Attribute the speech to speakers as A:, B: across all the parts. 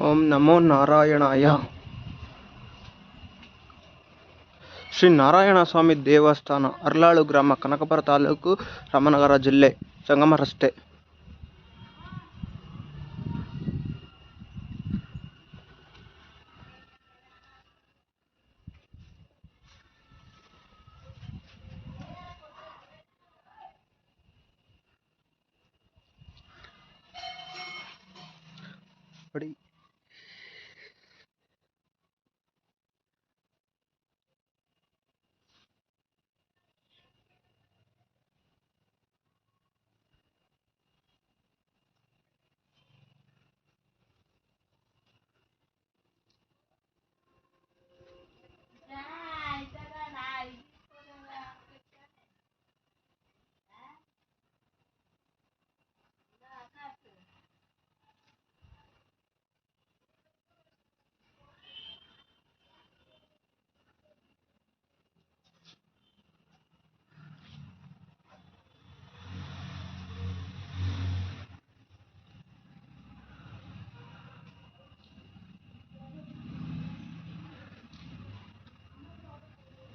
A: ಓಂ ನಮೋ ನಾರಾಯಣಾಯ. ಶ್ರೀ ನಾರಾಯಣ ಸ್ವಾಮಿ ದೇವಸ್ಥಾನ, ಅರ್ಲಾಳು ಗ್ರಾಮ, ಕನಕಪುರ ತಾಲೂಕು, ರಾಮನಗರ ಜಿಲ್ಲೆ, ಸಂಗಮ ರಸ್ತೆ. ಬಡಿ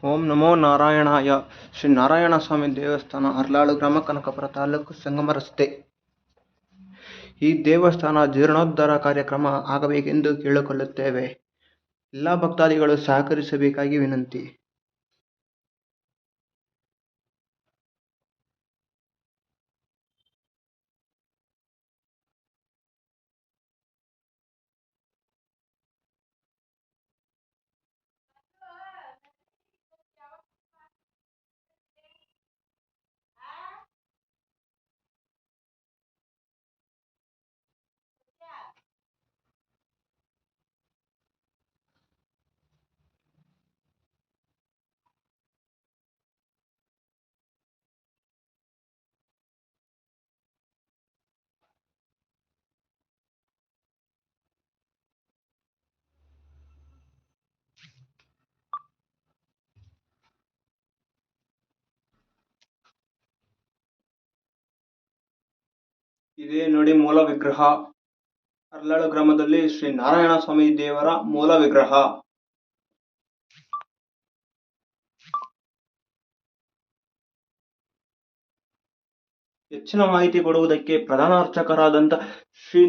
A: ಓಂ ನಮೋ ನಾರಾಯಣಾಯ. ಶ್ರೀ ನಾರಾಯಣ ಸ್ವಾಮಿ ದೇವಸ್ಥಾನ, ಅರ್ಲಾಳು ಗ್ರಾಮ, ಕನಕಪುರ ತಾಲೂಕು, ಸಂಗಮ ರಸ್ತೆ. ಈ ದೇವಸ್ಥಾನ ಜೀರ್ಣೋದ್ಧಾರ ಕಾರ್ಯಕ್ರಮ ಆಗಬೇಕೆಂದು ಕೇಳಿಕೊಳ್ಳುತ್ತೇವೆ. ಎಲ್ಲ ಭಕ್ತಾದಿಗಳು ಸಹಕರಿಸಬೇಕಾಗಿ ವಿನಂತಿ. ಇದೇ ನೋಡಿ ಮೂಲ ವಿಗ್ರಹ. ಅರ್ಲಾಳು ಗ್ರಾಮದಲ್ಲಿ ಶ್ರೀ ನಾರಾಯಣ ಸ್ವಾಮಿ ದೇವರ ಮೂಲ ವಿಗ್ರಹ. ಹೆಚ್ಚಿನ ಮಾಹಿತಿ ಕೊಡುವುದಕ್ಕೆ ಪ್ರಧಾನ ಅರ್ಚಕರಾದಂಥ ಶ್ರೀ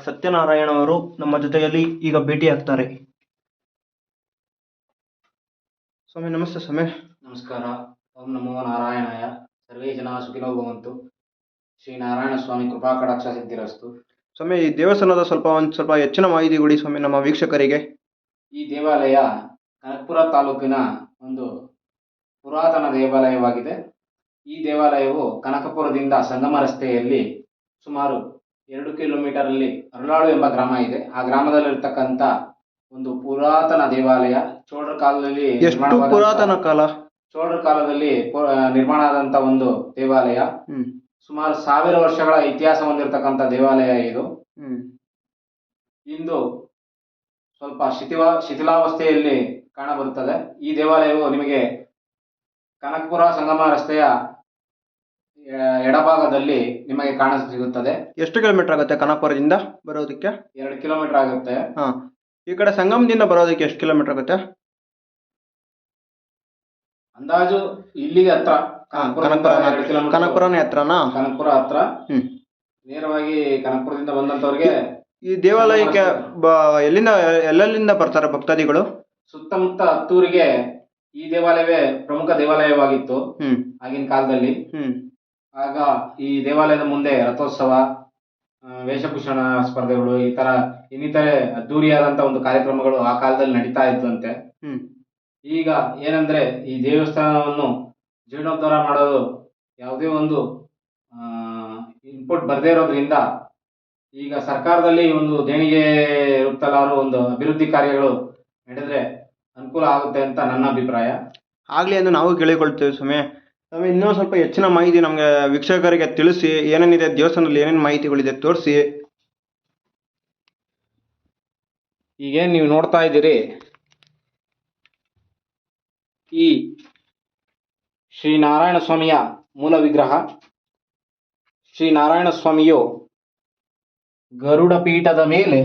A: ಸತ್ಯನಾರಾಯಣ ಅವರು ನಮ್ಮ ಜೊತೆಯಲ್ಲಿ ಈಗ ಭೇಟಿ ಆಗ್ತಾರೆ. ಸ್ವಾಮಿ ನಮಸ್ತೆ. ಸ್ವಾಮಿ
B: ನಮಸ್ಕಾರ. ಓಂ ನಮೋ ನಾರಾಯಣಾಯ. ಸರ್ವೇ ಜನ ಸುಖಿನೋ ಭವಂತು. ಶ್ರೀ ನಾರಾಯಣ ಸ್ವಾಮಿ ಕೃಪಾ ಕಟಾಕ್ಷ ಸಿದ್ಧಿರಸ್ತು.
A: ಸ್ವಾಮಿ, ಈ ದೇವಸ್ಥಾನದ ಸ್ವಲ್ಪ ಹೆಚ್ಚಿನ ಮಾಹಿತಿ ಕೊಡಿ ಸ್ವಾಮಿ ನಮ್ಮ ವೀಕ್ಷಕರಿಗೆ.
B: ಈ ದೇವಾಲಯ ಕನಕಪುರ ತಾಲೂಕಿನ ಒಂದು ಪುರಾತನ ದೇವಾಲಯವಾಗಿದೆ. ಈ ದೇವಾಲಯವು ಕನಕಪುರದಿಂದ ಸಂಗಮ ರಸ್ತೆಯಲ್ಲಿ ಸುಮಾರು 2 ಕಿಲೋಮೀಟರ್ ಅಲ್ಲಿ ಅರ್ಲಾಳು ಎಂಬ ಗ್ರಾಮ ಇದೆ. ಆ ಗ್ರಾಮದಲ್ಲಿರ್ತಕ್ಕಂಥ ಒಂದು ಪುರಾತನ ದೇವಾಲಯ. ಚೋಳರ ಕಾಲದಲ್ಲಿ ಚೋಳರ ಕಾಲದಲ್ಲಿ ನಿರ್ಮಾಣ ಆದಂತ ಒಂದು ದೇವಾಲಯ. ಸುಮಾರು 1000 ವರ್ಷಗಳ ಇತಿಹಾಸ ಹೊಂದಿರತಕ್ಕಂಥ ದೇವಾಲಯ ಇದು. ಇಂದು ಸ್ವಲ್ಪ ಶಿಥಿಲಾವಸ್ಥೆಯಲ್ಲಿ ಕಾಣಬರುತ್ತದೆ. ಈ ದೇವಾಲಯವು ನಿಮಗೆ ಕನಕಪುರ ಸಂಗಮ ರಸ್ತೆಯ ಎಡಭಾಗದಲ್ಲಿ ನಿಮಗೆ ಕಾಣ ಸಿಗುತ್ತದೆ.
A: ಎಷ್ಟು ಕಿಲೋಮೀಟರ್ ಆಗುತ್ತೆ ಕನಕಪುರದಿಂದ ಬರೋದಕ್ಕೆ?
B: 2 ಕಿಲೋಮೀಟರ್ ಆಗುತ್ತೆ.
A: ಈ ಕಡೆ ಸಂಗಮದಿಂದ ಬರೋದಕ್ಕೆ ಎಷ್ಟು ಕಿಲೋಮೀಟರ್ ಆಗುತ್ತೆ?
B: ಅಂದಾಜು ಇಲ್ಲಿಗೆ ಹತ್ರ.
A: ಕನಕಪುರನೇ ಹತ್ರನಾ?
B: ಕನಕಪುರ ಹತ್ರ. ನೇರವಾಗಿ ಕನಕಪುರದಿಂದ ಬಂದಂತವ್ರಿಗೆ
A: ಈ ದೇವಾಲಯಕ್ಕೆ ಎಲ್ಲೆಲ್ಲಿಂದ ಬರ್ತಾರೆ ಭಕ್ತಾದಿಗಳು?
B: ಸುತ್ತಮುತ್ತ ಹತ್ತೂರಿಗೆ ಈ ದೇವಾಲಯವೇ ಪ್ರಮುಖ ದೇವಾಲಯವಾಗಿತ್ತು ಆಗಿನ ಕಾಲದಲ್ಲಿ. ಆಗ ಈ ದೇವಾಲಯದ ಮುಂದೆ ರಥೋತ್ಸವ, ವೇಷಭೂಷಣ ಸ್ಪರ್ಧೆಗಳು, ಈ ತರ ಇನ್ನಿತರೆ ಅದ್ದೂರಿಯಾದಂತ ಒಂದು ಕಾರ್ಯಕ್ರಮಗಳು ಆ ಕಾಲದಲ್ಲಿ ನಡೀತಾ ಇದ್ದಂತೆ. ಈಗ ಏನಂದ್ರೆ ಈ ದೇವಸ್ಥಾನವನ್ನು ಜೀರ್ಣೋದ್ಧಾರ ಮಾಡೋದು ಯಾವುದೇ ಒಂದು ಇನ್ಪುಟ್ ಬರದೇ ಇರೋದ್ರಿಂದ ಈಗ ಸರ್ಕಾರದಲ್ಲಿ ಒಂದು ದೇಣಿಗೆ ರೂಪದಲ್ಲಾದ್ರೂ ಒಂದು ಅಭಿವೃದ್ಧಿ ಕಾರ್ಯಗಳು ನಡೆದ್ರೆ ಅನುಕೂಲ ಆಗುತ್ತೆ ಅಂತ ನನ್ನ ಅಭಿಪ್ರಾಯ.
A: ಆಗ್ಲಿ ಎಂದು ನಾವು ಕೇಳಿಕೊಳ್ತೇವೆ ಸ್ವಾಮಿ. ಇನ್ನೂ ಸ್ವಲ್ಪ ಹೆಚ್ಚಿನ ಮಾಹಿತಿ ನಮಗೆ ವೀಕ್ಷಕರಿಗೆ ತಿಳಿಸಿ. ಏನೇನಿದೆ ದೇವಸ್ಥಾನದಲ್ಲಿ, ಏನೇನು ಮಾಹಿತಿಗಳಿದೆ ತೋರಿಸಿ.
B: ಈಗೇನು ನೀವು ನೋಡ್ತಾ ಇದ್ದೀರಿ, ಈ ಶ್ರೀ ನಾರಾಯಣ ಸ್ವಾಮಿಯ ಮೂಲ ವಿಗ್ರಹ. ಶ್ರೀ ನಾರಾಯಣ ಸ್ವಾಮಿಯು ಗರುಡ ಪೀಠದ ಮೇಲೆ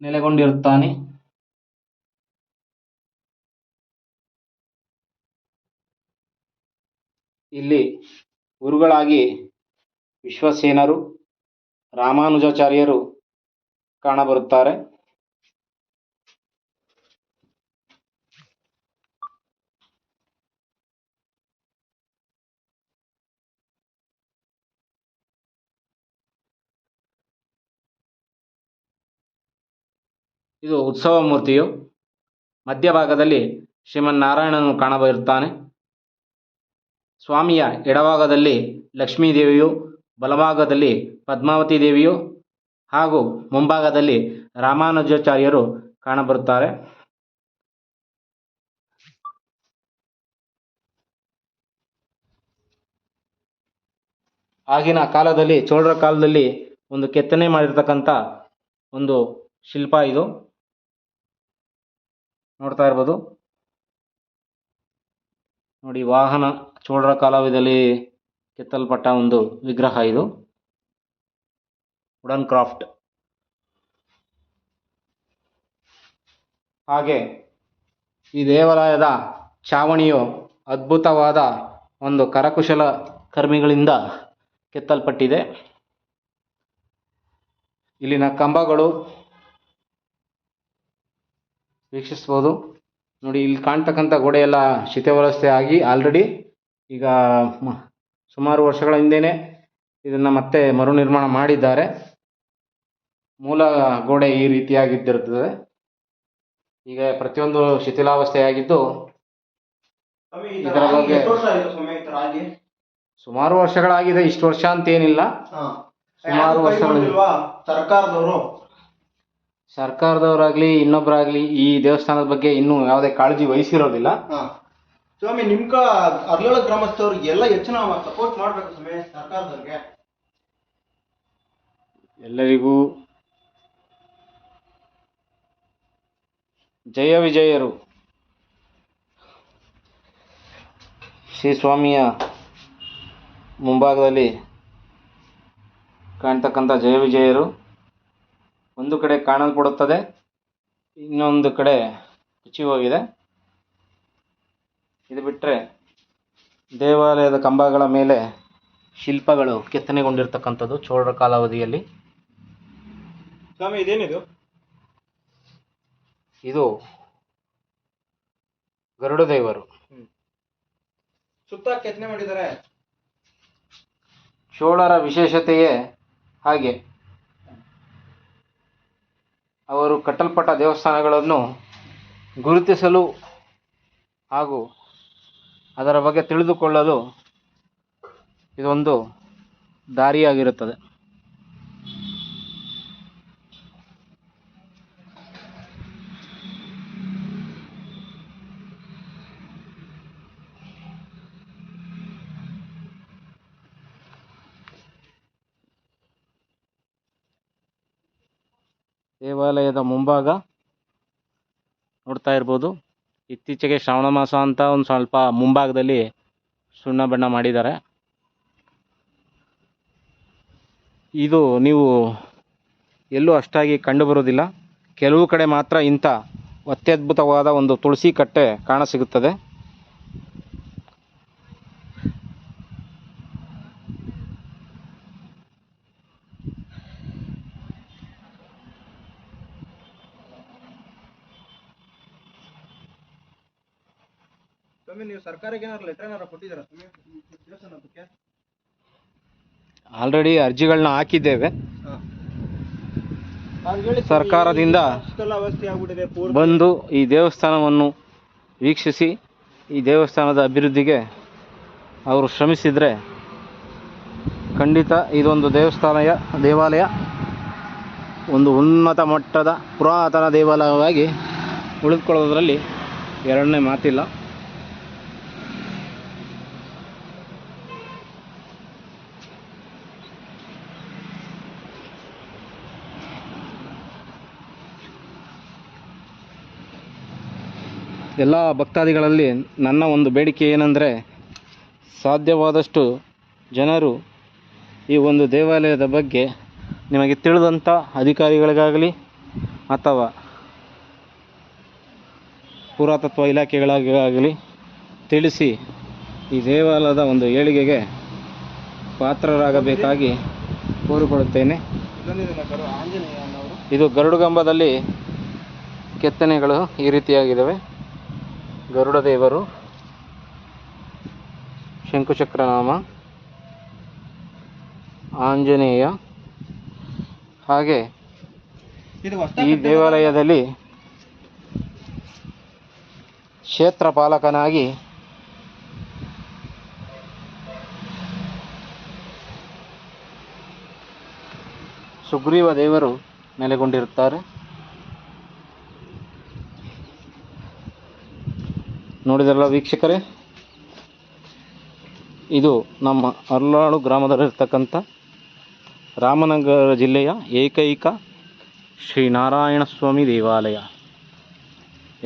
B: ನೆಲೆಗೊಂಡಿರುತ್ತಾನೆ. ಇಲ್ಲಿ ಗುರುಗಳಾಗಿ ವಿಶ್ವಸೇನರು, ರಾಮಾನುಜಾಚಾರ್ಯರು ಕಾಣಬರುತ್ತಾರೆ. ಇದು ಉತ್ಸವ ಮೂರ್ತಿಯು. ಮಧ್ಯಭಾಗದಲ್ಲಿ ಶ್ರೀಮನ್ನಾರಾಯಣನು ಕಾಣಬರುತ್ತಾನೆ. ಸ್ವಾಮಿಯ ಎಡಭಾಗದಲ್ಲಿ ಲಕ್ಷ್ಮೀದೇವಿಯು, ಬಲಭಾಗದಲ್ಲಿ ಪದ್ಮಾವತಿ ದೇವಿಯು ಹಾಗೂ ಮುಂಭಾಗದಲ್ಲಿ ರಾಮಾನುಜಾಚಾರ್ಯರು ಕಾಣಬರುತ್ತಾರೆ. ಆಗಿನ ಕಾಲದಲ್ಲಿ, ಚೋಳರ ಕಾಲದಲ್ಲಿ ಒಂದು ಕೆತ್ತನೆ ಮಾಡಿರ್ತಕ್ಕಂಥ ಒಂದು ಶಿಲ್ಪ ಇದು. ನೋಡ್ತಾ ಇರ್ಬೋದು ನೋಡಿ, ವಾಹನ ಚೋಳರ ಕಾಲದಲ್ಲಿ ಕೆತ್ತಲ್ಪಟ್ಟ ಒಂದು ವಿಗ್ರಹ ಇದು, ವುಡನ್ ಕ್ರಾಫ್ಟ್. ಹಾಗೆ ಈ ದೇವಾಲಯದ ಚಾವಣಿಯು ಅದ್ಭುತವಾದ ಒಂದು ಕರಕುಶಲ ಕರ್ಮಿಗಳಿಂದ ಕೆತ್ತಲ್ಪಟ್ಟಿದೆ. ಇಲ್ಲಿನ ಕಂಬಗಳು ವೀಕ್ಷಿಸ್ಬೋದು ನೋಡಿ. ಇಲ್ಲಿ ಕಾಣ್ತಕ್ಕಂಥ ಗೋಡೆಯೆಲ್ಲ ಶಿಥಿಲಾವಸ್ಥೆ ಆಗಿ ಆಲ್ರೆಡಿ ಈಗ ಸುಮಾರು ವರ್ಷಗಳ ಹಿಂದೆಯೇ ಇದನ್ನು ಮತ್ತೆ ಮರುನಿರ್ಮಾಣ ಮಾಡಿದ್ದಾರೆ. ಮೂಲ ಗೋಡೆ ಈ ರೀತಿಯಾಗಿದ್ದಿರುತ್ತದೆ. ಈಗ ಪ್ರತಿಯೊಂದು ಶಿಥಿಲಾವಸ್ಥೆಯಾಗಿದ್ದು ಇದರ ಬಗ್ಗೆ ಸುಮಾರು ವರ್ಷಗಳಾಗಿದೆ. ಇಷ್ಟು ವರ್ಷ ಅಂತ ಏನಿಲ್ಲ, ಸುಮಾರು ವರ್ಷಗಳು. ಸರ್ಕಾರದವರಾಗ್ಲಿ ಇನ್ನೊಬ್ಬರಾಗ್ಲಿ ಈ ದೇವಸ್ಥಾನದ ಬಗ್ಗೆ ಇನ್ನೂ ಯಾವುದೇ ಕಾಳಜಿ ವಹಿಸಿರೋದಿಲ್ಲ.
A: ಸ್ವಾಮಿ, ನಿಮ್ಗ ಅರ್ಲಾಳ ಗ್ರಾಮಸ್ಥವ್ರಿಗೆ ಎಲ್ಲ ಹೆಚ್ಚಿನ ಸಪೋರ್ಟ್ ಮಾಡ್ಬೇಕು ಸ್ವಾಮಿ ಸರ್ಕಾರದವ್ರಿಗೆ.
B: ಎಲ್ಲರಿಗೂ ಜಯ ವಿಜಯರು. ಶ್ರೀ ಸ್ವಾಮಿಯ ಮುಂಭಾಗದಲ್ಲಿ ಕಾಣ್ತಕ್ಕಂಥ ಜಯ ವಿಜಯರು ಒಂದು ಕಡೆ ಕಾಣಲ್ಪಡುತ್ತದೆ, ಇನ್ನೊಂದು ಕಡೆ ಮುಚ್ಚಿ ಹೋಗಿದೆ. ಇದು ಬಿಟ್ಟರೆ ದೇವಾಲಯದ ಕಂಬಗಳ ಮೇಲೆ ಶಿಲ್ಪಗಳು ಕೆತ್ತನೆಗೊಂಡಿರ್ತಕ್ಕಂಥದ್ದು ಚೋಳರ ಕಾಲಾವಧಿಯಲ್ಲಿ.
A: ಸ್ವಾಮಿ, ಇದೇನಿದು?
B: ಇದು ಗರುಡ ದೇವರು.
A: ಸುತ್ತ ಕೆತ್ತನೆ ಮಾಡಿದ್ದಾರೆ.
B: ಚೋಳರ ವಿಶೇಷತೆಯೇ ಹಾಗೆ. ಅವರು ಕಟ್ಟಲ್ಪಟ್ಟ ದೇವಸ್ಥಾನಗಳನ್ನು ಗುರುತಿಸಲು ಹಾಗೂ ಅದರ ಬಗ್ಗೆ ತಿಳಿದುಕೊಳ್ಳಲು ಇದೊಂದು ದಾರಿಯಾಗಿರುತ್ತದೆ. ದೇವಾಲಯದ ಮುಂಭಾಗ ನೋಡ್ತಾ ಇರ್ಬೋದು. ಇತ್ತೀಚೆಗೆ ಶ್ರಾವಣ ಮಾಸ ಅಂತ ಒಂದು ಸ್ವಲ್ಪ ಮುಂಭಾಗದಲ್ಲಿ ಸುಣ್ಣ ಬಣ್ಣ ಮಾಡಿದ್ದಾರೆ. ಇದು ನೀವು ಎಲ್ಲೂ ಅಷ್ಟಾಗಿ ಕಂಡುಬರೋದಿಲ್ಲ. ಕೆಲವು ಕಡೆ ಮಾತ್ರ ಇಂಥ ಅತ್ಯದ್ಭುತವಾದ ಒಂದು ತುಳಸಿ ಕಟ್ಟೆ ಕಾಣಸಿಗುತ್ತದೆ.
A: ನೀವು ಸರ್ಕಾರಕ್ಕೆ ಏನಾದ್ರು ಲೆಟರ್ ಏನಾರು ಕೊಟ್ಟಿದ್ದೀರಾ ದೇವಸ್ಥಾನಕ್ಕೆ?
B: ಆಲ್ರೆಡಿ ಅರ್ಜಿಗಳನ್ನ ಹಾಕಿದ್ದೇವೆ. ಸರ್ಕಾರದಿಂದ ಬಂದು ಈ ದೇವಸ್ಥಾನವನ್ನು ವೀಕ್ಷಿಸಿ ಈ ದೇವಸ್ಥಾನದ ಅಭಿವೃದ್ಧಿಗೆ ಅವರು ಶ್ರಮಿಸಿದರೆ ಖಂಡಿತ ಇದೊಂದು ದೇವಾಲಯ ಒಂದು ಉನ್ನತ ಮಟ್ಟದ ಪುರಾತನ ದೇವಾಲಯವಾಗಿ ಉಳಿದುಕೊಳ್ಳೋದ್ರಲ್ಲಿ ಎರಡನೇ ಮಾತಿಲ್ಲ. ಎಲ್ಲ ಭಕ್ತಾದಿಗಳಲ್ಲಿ ನನ್ನ ಒಂದು ಬೇಡಿಕೆ ಏನೆಂದರೆ, ಸಾಧ್ಯವಾದಷ್ಟು ಜನರು ಈ ಒಂದು ದೇವಾಲಯದ ಬಗ್ಗೆ ನಿಮಗೆ ತಿಳಿದಂಥ ಅಧಿಕಾರಿಗಳಿಗಾಗಲಿ ಅಥವಾ ಪುರಾತತ್ವ ಇಲಾಖೆಗಳಾಗಲಿ ತಿಳಿಸಿ ಈ ದೇವಾಲಯದ ಒಂದು ಏಳಿಗೆಗೆ ಪಾತ್ರರಾಗಬೇಕಾಗಿ ಕೋರಿಕೊಳ್ಳುತ್ತೇನೆ. ಇದು ಗರುಡಗಂಬದಲ್ಲಿ ಕೆತ್ತನೆಗಳು ಈ ರೀತಿಯಾಗಿದ್ದಾವೆ. ಗರುಡ ದೇವರು, ಶಂಕುಚಕ್ರನಾಮ, ಆಂಜನೇಯ. ಹಾಗೆ ಈ ದೇವಾಲಯದಲ್ಲಿ ಕ್ಷೇತ್ರ ಪಾಲಕನಾಗಿ ಸುಗ್ರೀವ ದೇವರು ನೆಲೆಗೊಂಡಿರುತ್ತಾರೆ. ನೋಡಿದ್ರಲ್ಲ ವೀಕ್ಷಕರೇ, ಇದು ನಮ್ಮ ಅರ್ಲಾಳು ಗ್ರಾಮದಲ್ಲಿರ್ತಕ್ಕಂಥ ರಾಮನಗರ ಜಿಲ್ಲೆಯ ಏಕೈಕ ಶ್ರೀ ನಾರಾಯಣ ಸ್ವಾಮಿ ದೇವಾಲಯ.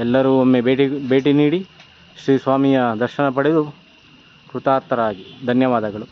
B: ಎಲ್ಲರೂ ಒಮ್ಮೆ ಭೇಟಿ ನೀಡಿ ಶ್ರೀ ಸ್ವಾಮಿಯ ದರ್ಶನ ಪಡೆದು ಕೃತಾರ್ಥರಾಗಿ. ಧನ್ಯವಾದಗಳು.